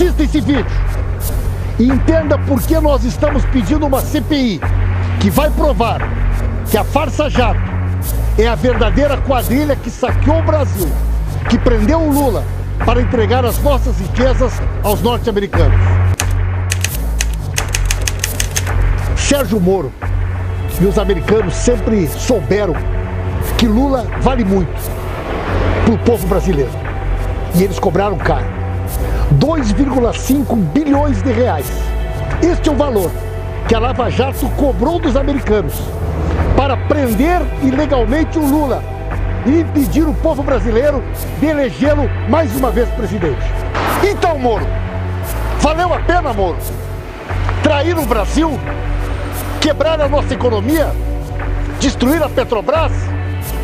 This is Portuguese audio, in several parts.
assista esse vídeo e entenda por que nós estamos pedindo uma CPI que vai provar que a Farsa Jato é a verdadeira quadrilha que saqueou o Brasil, que prendeu o Lula para entregar as nossas riquezas aos norte-americanos. Sérgio Moro e os americanos sempre souberam que Lula vale muito para o povo brasileiro. E eles cobraram caro. 2,5 bilhões de reais. Este é o valor que a Lava Jato cobrou dos americanos para prender ilegalmente o Lula e impedir o povo brasileiro de elegê-lo mais uma vez presidente. Então, Moro, valeu a pena, Moro, trair o Brasil, quebrar a nossa economia, destruir a Petrobras,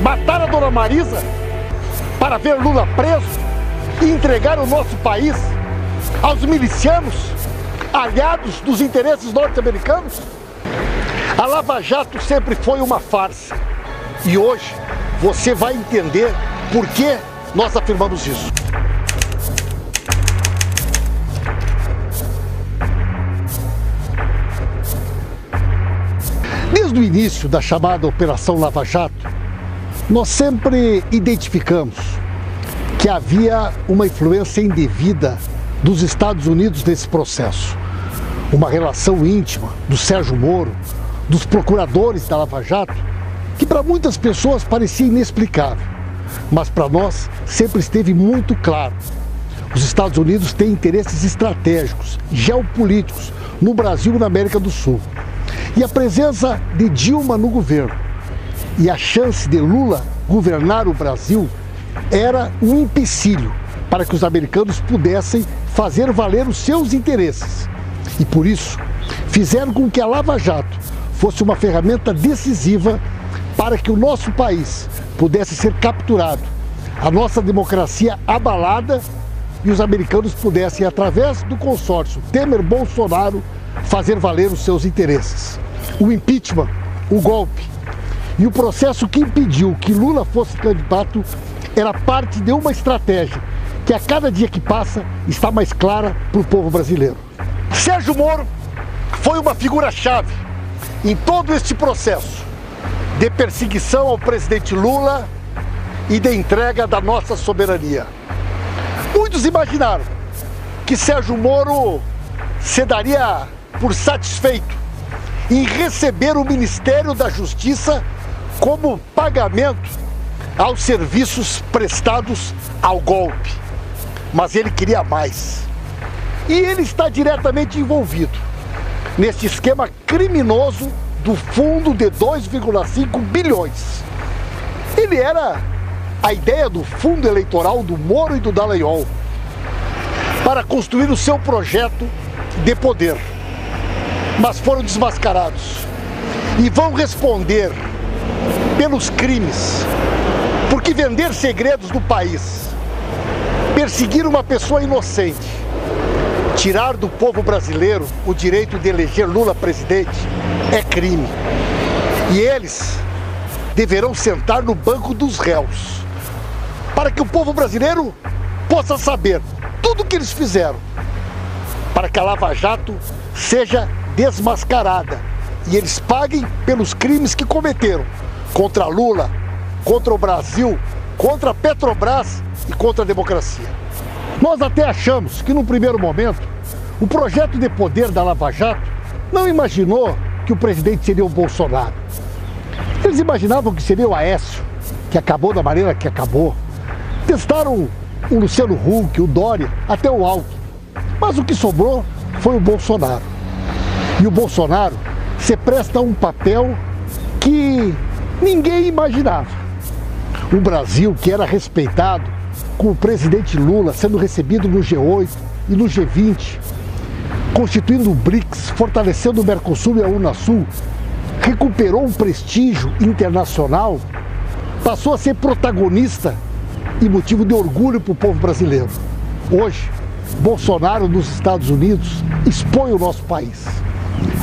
matar a dona Marisa para ver Lula preso e entregar o nosso país aos milicianos, aliados dos interesses norte-americanos? A Lava Jato sempre foi uma farsa e hoje você vai entender por que nós afirmamos isso. Desde o início da chamada Operação Lava Jato, nós sempre identificamos que havia uma influência indevida dos Estados Unidos nesse processo. Uma relação íntima do Sérgio Moro, dos procuradores da Lava Jato, que para muitas pessoas parecia inexplicável, mas para nós sempre esteve muito claro. Os Estados Unidos têm interesses estratégicos, geopolíticos, no Brasil e na América do Sul. E a presença de Dilma no governo e a chance de Lula governar o Brasil era um empecilho para que os americanos pudessem fazer valer os seus interesses. E por isso, fizeram com que a Lava Jato fosse uma ferramenta decisiva para que o nosso país pudesse ser capturado, a nossa democracia abalada e os americanos pudessem, através do consórcio Temer-Bolsonaro, fazer valer os seus interesses. O impeachment, o golpe e o processo que impediu que Lula fosse candidato era parte de uma estratégia que a cada dia que passa está mais clara para o povo brasileiro. Sérgio Moro foi uma figura-chave em todo este processo de perseguição ao presidente Lula e de entrega da nossa soberania. Muitos imaginaram que Sérgio Moro se daria por satisfeito em receber o Ministério da Justiça como pagamento aos serviços prestados ao golpe. Mas ele queria mais. E ele está diretamente envolvido nesse esquema criminoso do fundo de 2,5 bilhões. Ele era a ideia do fundo eleitoral do Moro e do Dallagnol para construir o seu projeto de poder. Mas foram desmascarados e vão responder pelos crimes, porque vender segredos do país, perseguir uma pessoa inocente, tirar do povo brasileiro o direito de eleger Lula presidente é crime. E eles deverão sentar no banco dos réus, para que o povo brasileiro possa saber tudo o que eles fizeram, para que a Lava Jato seja desmascarada e eles paguem pelos crimes que cometeram contra Lula, contra o Brasil, contra a Petrobras e contra a democracia. Nós até achamos que, num primeiro momento, o projeto de poder da Lava Jato não imaginou que o presidente seria o Bolsonaro. Eles imaginavam que seria o Aécio, que acabou da maneira que acabou. Testaram o Luciano Huck, o Dória, até o Alckmin. Mas o que sobrou foi o Bolsonaro. E o Bolsonaro se presta a um papel que ninguém imaginava. O Brasil, que era respeitado, com o presidente Lula sendo recebido no G8 e no G20, constituindo o BRICS, fortalecendo o Mercosul e a Unasul, recuperou um prestígio internacional, passou a ser protagonista e motivo de orgulho para o povo brasileiro. Hoje, Bolsonaro nos Estados Unidos expõe o nosso país,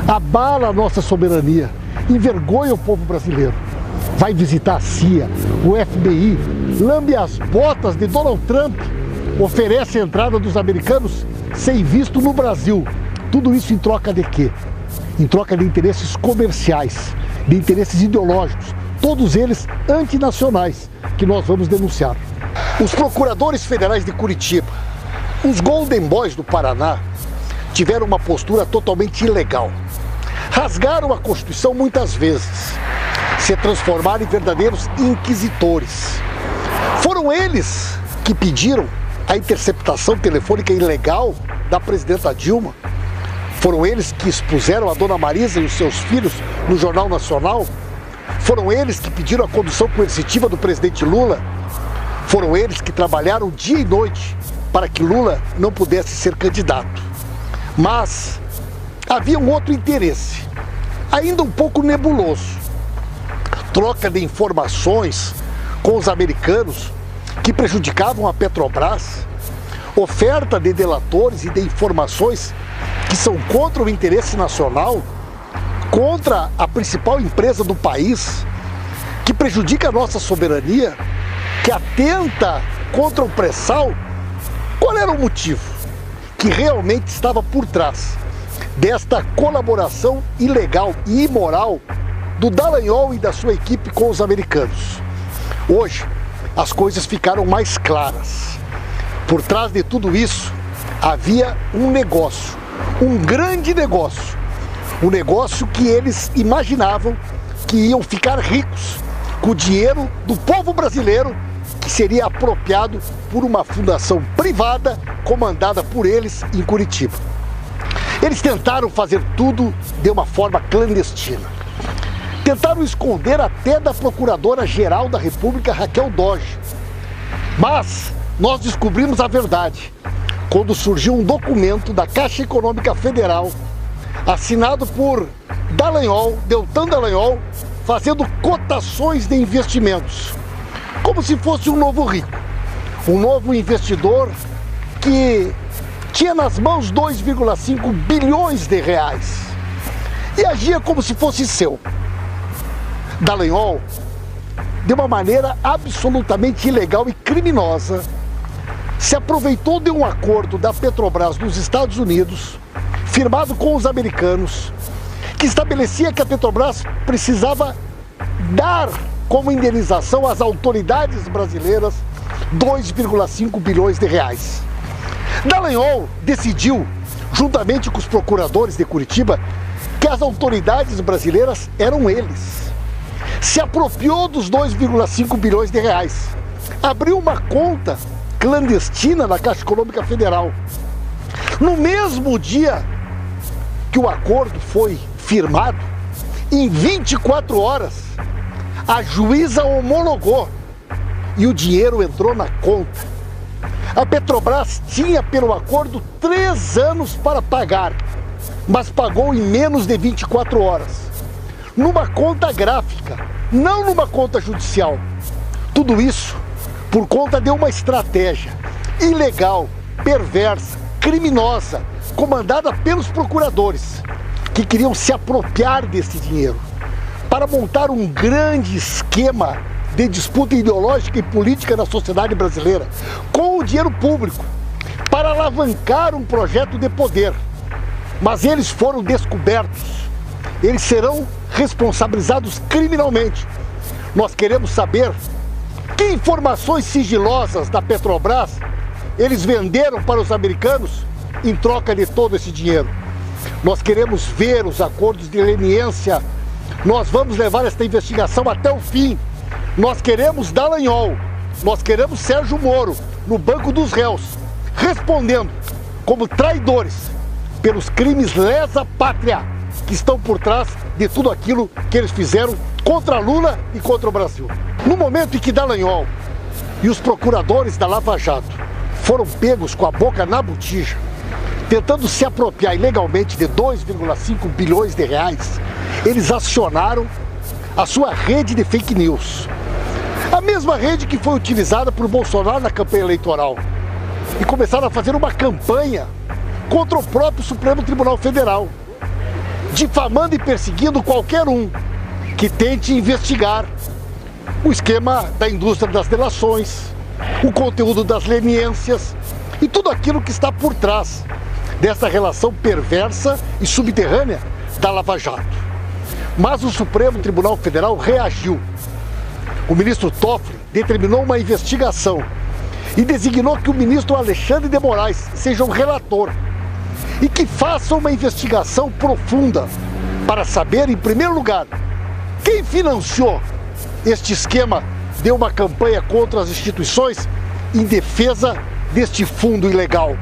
abala a nossa soberania, envergonha o povo brasileiro. Vai visitar a CIA, o FBI, lambe as botas de Donald Trump oferece a entrada dos americanos sem visto no Brasil. Tudo isso em troca de quê? Em troca de interesses comerciais, de interesses ideológicos, todos eles antinacionais, que nós vamos denunciar. Os procuradores federais de Curitiba, os Golden Boys do Paraná, tiveram uma postura totalmente ilegal. Rasgaram a Constituição muitas vezes, se transformaram em verdadeiros inquisitores. Foram eles que pediram a interceptação telefônica ilegal da presidenta Dilma. Foram eles que expuseram a dona Marisa e os seus filhos no Jornal Nacional. Foram eles que pediram a condução coercitiva do presidente Lula. Foram eles que trabalharam dia e noite para que Lula não pudesse ser candidato. Mas havia um outro interesse, ainda um pouco nebuloso. Troca de informações com os americanos que prejudicavam a Petrobras, oferta de delatores e de informações que são contra o interesse nacional, contra a principal empresa do país, que prejudica a nossa soberania, que atenta contra o pré-sal. Qual era o motivo que realmente estava por trás desta colaboração ilegal e imoral do Dallagnol e da sua equipe com os americanos? Hoje, as coisas ficaram mais claras. Por trás de tudo isso, havia um negócio, um grande negócio. Um negócio que eles imaginavam que iam ficar ricos com o dinheiro do povo brasileiro, que seria apropriado por uma fundação privada comandada por eles em Curitiba. Eles tentaram fazer tudo de uma forma clandestina. Tentaram esconder até da Procuradora-Geral da República, Raquel Dodge. Mas nós descobrimos a verdade quando surgiu um documento da Caixa Econômica Federal, assinado por Dallagnol, Deltan Dallagnol, fazendo cotações de investimentos, como se fosse um novo rico, um novo investidor que tinha nas mãos 2,5 bilhões de reais e agia como se fosse seu. Dallagnol, de uma maneira absolutamente ilegal e criminosa, se aproveitou de um acordo da Petrobras nos Estados Unidos, firmado com os americanos, que estabelecia que a Petrobras precisava dar como indenização às autoridades brasileiras 2,5 bilhões de reais. Dallagnol decidiu, juntamente com os procuradores de Curitiba, que as autoridades brasileiras eram eles. Se apropriou dos 2,5 bilhões de reais, abriu uma conta clandestina na Caixa Econômica Federal. No mesmo dia que o acordo foi firmado, em 24 horas, a juíza homologou e o dinheiro entrou na conta. A Petrobras tinha, pelo acordo, 3 anos para pagar, mas pagou em menos de 24 horas, numa conta gráfica, não numa conta judicial. Tudo isso por conta de uma estratégia ilegal, perversa, criminosa, comandada pelos procuradores, que queriam se apropriar desse dinheiro para montar um grande esquema de disputa ideológica e política na sociedade brasileira com o dinheiro público, para alavancar um projeto de poder. Mas eles foram descobertos, eles serão responsabilizados criminalmente. Nós queremos saber que informações sigilosas da Petrobras eles venderam para os americanos em troca de todo esse dinheiro. Nós queremos ver os acordos de leniência. Nós vamos levar esta investigação até o fim. Nós queremos Dallagnol, nós queremos Sérgio Moro no banco dos réus, respondendo como traidores pelos crimes lesa pátria que estão por trás de tudo aquilo que eles fizeram contra Lula e contra o Brasil. No momento em que Dallagnol e os procuradores da Lava Jato foram pegos com a boca na botija, tentando se apropriar ilegalmente de 2,5 bilhões de reais, eles acionaram a sua rede de fake news. A mesma rede que foi utilizada por Bolsonaro na campanha eleitoral. E começaram a fazer uma campanha contra o próprio Supremo Tribunal Federal, difamando e perseguindo qualquer um que tente investigar o esquema da indústria das delações, o conteúdo das leniências e tudo aquilo que está por trás dessa relação perversa e subterrânea da Lava Jato. Mas o Supremo Tribunal Federal reagiu. O ministro Toffoli determinou uma investigação e designou que o ministro Alexandre de Moraes seja o relator e que faça uma investigação profunda para saber, em primeiro lugar, quem financiou este esquema de uma campanha contra as instituições em defesa deste fundo ilegal.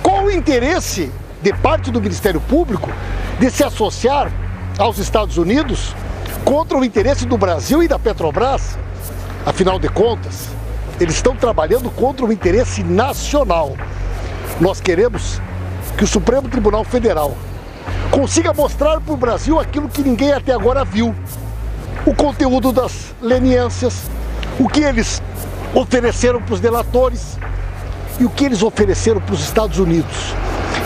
Qual o interesse de parte do Ministério Público de se associar aos Estados Unidos contra o interesse do Brasil e da Petrobras? Afinal de contas, eles estão trabalhando contra o interesse nacional. Nós queremos que o Supremo Tribunal Federal consiga mostrar para o Brasil aquilo que ninguém até agora viu. O conteúdo das leniências, o que eles ofereceram para os delatores e o que eles ofereceram para os Estados Unidos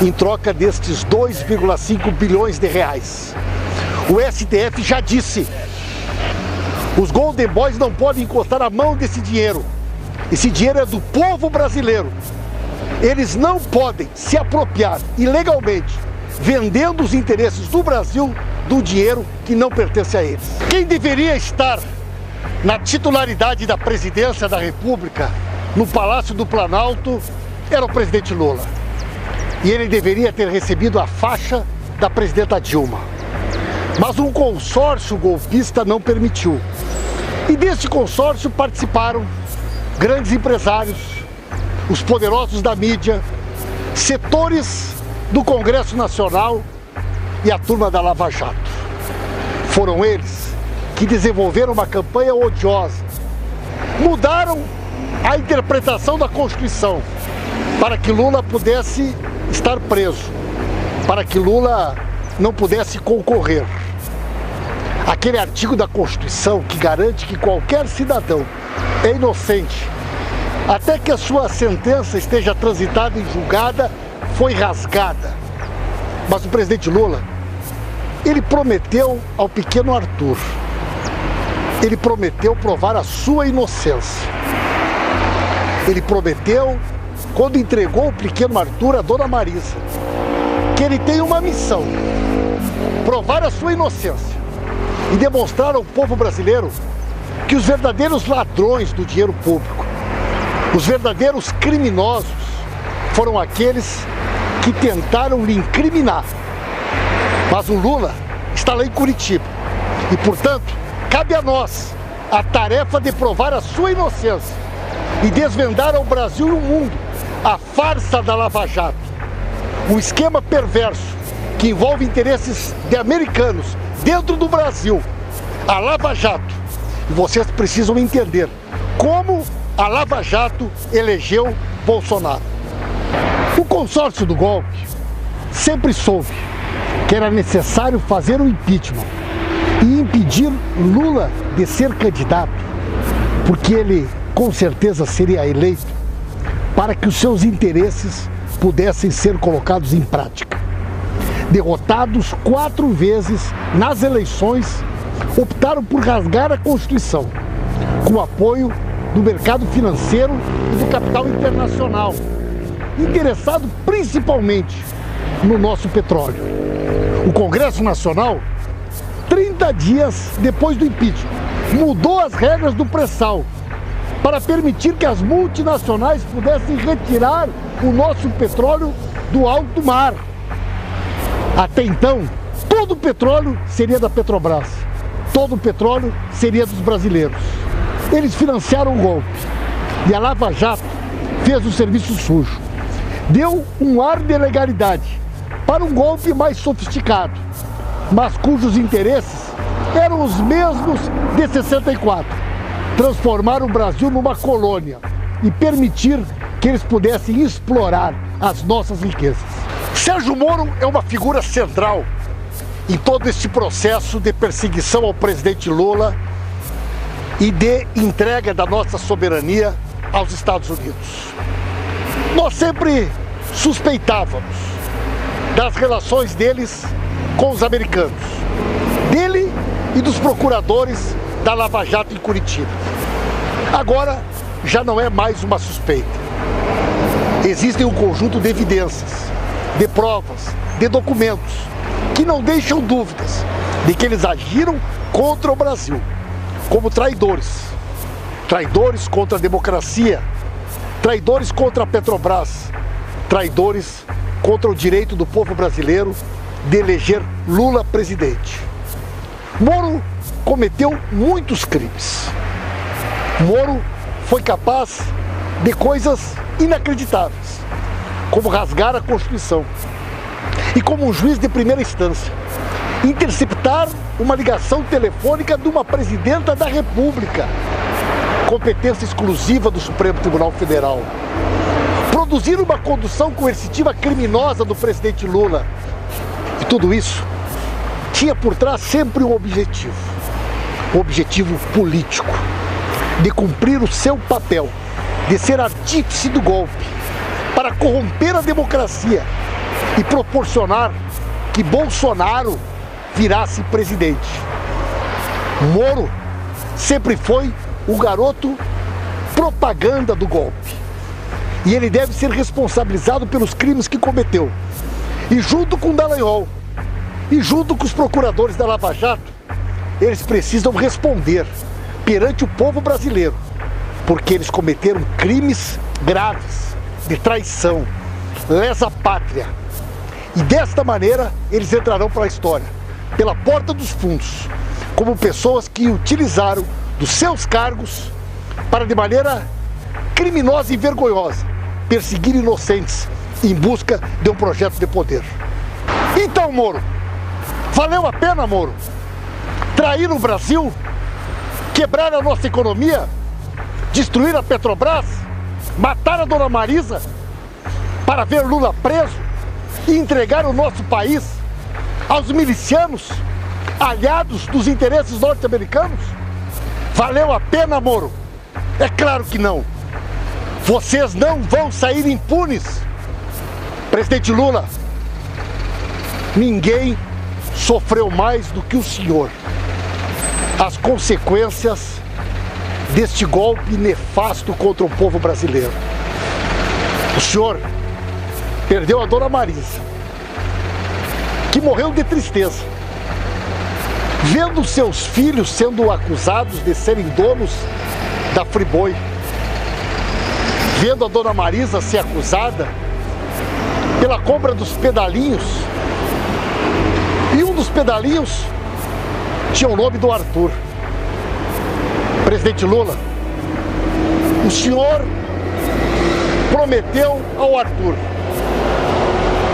em troca destes 2,5 bilhões de reais. O STF já disse: os Golden Boys não podem encostar a mão desse dinheiro. Esse dinheiro é do povo brasileiro. Eles não podem se apropriar ilegalmente, vendendo os interesses do Brasil, do dinheiro que não pertence a eles. Quem deveria estar na titularidade da presidência da República, no Palácio do Planalto, era o presidente Lula. E ele deveria ter recebido a faixa da presidenta Dilma. Mas um consórcio golpista não permitiu. E deste consórcio participaram grandes empresários, os poderosos da mídia, setores do Congresso Nacional e a turma da Lava Jato. Foram eles que desenvolveram uma campanha odiosa, mudaram a interpretação da Constituição para que Lula pudesse estar preso, para que Lula não pudesse concorrer. Aquele artigo da Constituição que garante que qualquer cidadão é inocente até que a sua sentença esteja transitada e julgada, foi rasgada. Mas o presidente Lula, ele prometeu ao pequeno Arthur, ele prometeu provar a sua inocência. Ele prometeu, quando entregou o pequeno Arthur à dona Marisa, que ele tem uma missão: provar a sua inocência e demonstrar ao povo brasileiro que os verdadeiros ladrões do dinheiro público, os verdadeiros criminosos, foram aqueles que tentaram lhe incriminar. Mas o Lula está lá em Curitiba e, portanto, cabe a nós a tarefa de provar a sua inocência e desvendar ao Brasil e ao mundo a farsa da Lava Jato, um esquema perverso que envolve interesses de americanos dentro do Brasil. A Lava Jato, e vocês precisam entender como a Lava Jato elegeu Bolsonaro. O consórcio do golpe sempre soube que era necessário fazer um impeachment e impedir Lula de ser candidato, porque ele com certeza seria eleito, para que os seus interesses pudessem ser colocados em prática. Derrotados 4 vezes nas eleições, optaram por rasgar a Constituição, com o apoio do mercado financeiro e do capital internacional, interessado principalmente no nosso petróleo. O Congresso Nacional, 30 dias depois do impeachment, mudou as regras do pré-sal para permitir que as multinacionais pudessem retirar o nosso petróleo do alto mar. Até então, todo o petróleo seria da Petrobras, todo o petróleo seria dos brasileiros. Eles financiaram o golpe e a Lava Jato fez o serviço sujo. Deu um ar de legalidade para um golpe mais sofisticado, mas cujos interesses eram os mesmos de 64. Transformar o Brasil numa colônia e permitir que eles pudessem explorar as nossas riquezas. Sérgio Moro é uma figura central em todo este processo de perseguição ao presidente Lula e de entrega da nossa soberania aos Estados Unidos. Nós sempre suspeitávamos das relações deles com os americanos, dele e dos procuradores da Lava Jato em Curitiba. Agora, já não é mais uma suspeita. Existem um conjunto de evidências, de provas, de documentos, que não deixam dúvidas de que eles agiram contra o Brasil, como traidores. Traidores contra a democracia, traidores contra a Petrobras, traidores contra o direito do povo brasileiro de eleger Lula presidente. Moro cometeu muitos crimes. Moro foi capaz de coisas inacreditáveis, como rasgar a Constituição e, como um juiz de primeira instância, interceptar uma ligação telefônica de uma presidenta da República, competência exclusiva do Supremo Tribunal Federal, produzir uma condução coercitiva criminosa do presidente Lula. E tudo isso tinha por trás sempre um objetivo político, de cumprir o seu papel, de ser artífice do golpe, para corromper a democracia e proporcionar que Bolsonaro virasse presidente. Moro sempre foi o garoto propaganda do golpe. E ele deve ser responsabilizado pelos crimes que cometeu. E junto com Dallagnol, e junto com os procuradores da Lava Jato, eles precisam responder perante o povo brasileiro, porque eles cometeram crimes graves de traição, lesa pátria. E desta maneira eles entrarão para a história, pela porta dos fundos, como pessoas que utilizaram dos seus cargos para, de maneira criminosa e vergonhosa, perseguir inocentes em busca de um projeto de poder. Então, Moro, valeu a pena, Moro, trair o Brasil, quebrar a nossa economia, destruir a Petrobras, matar a dona Marisa para ver Lula preso e entregar o nosso país aos milicianos, aliados dos interesses norte-americanos? Valeu a pena, Moro? É claro que não. Vocês não vão sair impunes. Presidente Lula, ninguém sofreu mais do que o senhor as consequências deste golpe nefasto contra o povo brasileiro. O senhor perdeu a dona Marisa, que morreu de tristeza, vendo seus filhos sendo acusados de serem donos da Friboi, vendo a dona Marisa ser acusada pela compra dos pedalinhos, e um dos pedalinhos tinha o nome do Arthur. Presidente Lula, o senhor prometeu ao Arthur,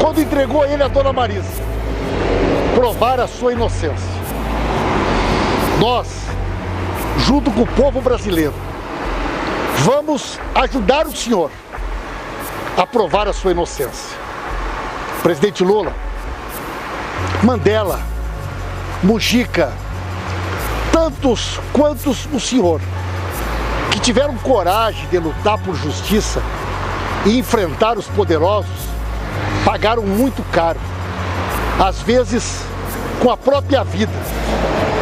quando entregou ele a dona Marisa, provar a sua inocência. Nós, junto com o povo brasileiro, vamos ajudar o senhor a provar a sua inocência. Presidente Lula, Mandela, Mujica, tantos quantos o senhor, que tiveram coragem de lutar por justiça e enfrentar os poderosos, pagaram muito caro, às vezes com a própria vida,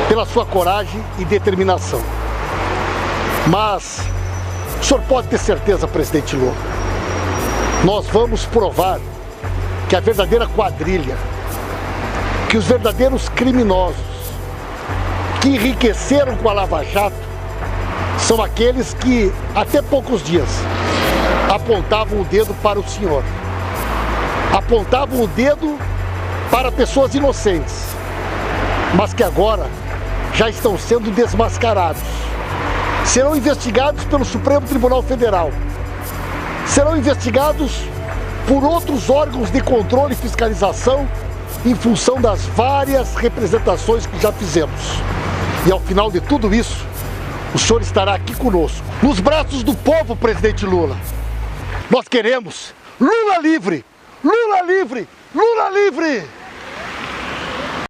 pela sua coragem e determinação. Mas o senhor pode ter certeza, presidente Lula, nós vamos provar que a verdadeira quadrilha, que os verdadeiros criminosos que enriqueceram com a Lava Jato são aqueles que, até poucos dias, apontavam o dedo para o senhor, apontavam o dedo para pessoas inocentes, mas que agora já estão sendo desmascarados. Serão investigados pelo Supremo Tribunal Federal, serão investigados por outros órgãos de controle e fiscalização em função das várias representações que já fizemos. E ao final de tudo isso, o senhor estará aqui conosco, nos braços do povo, presidente Lula. Nós queremos Lula livre! Lula livre! Lula livre!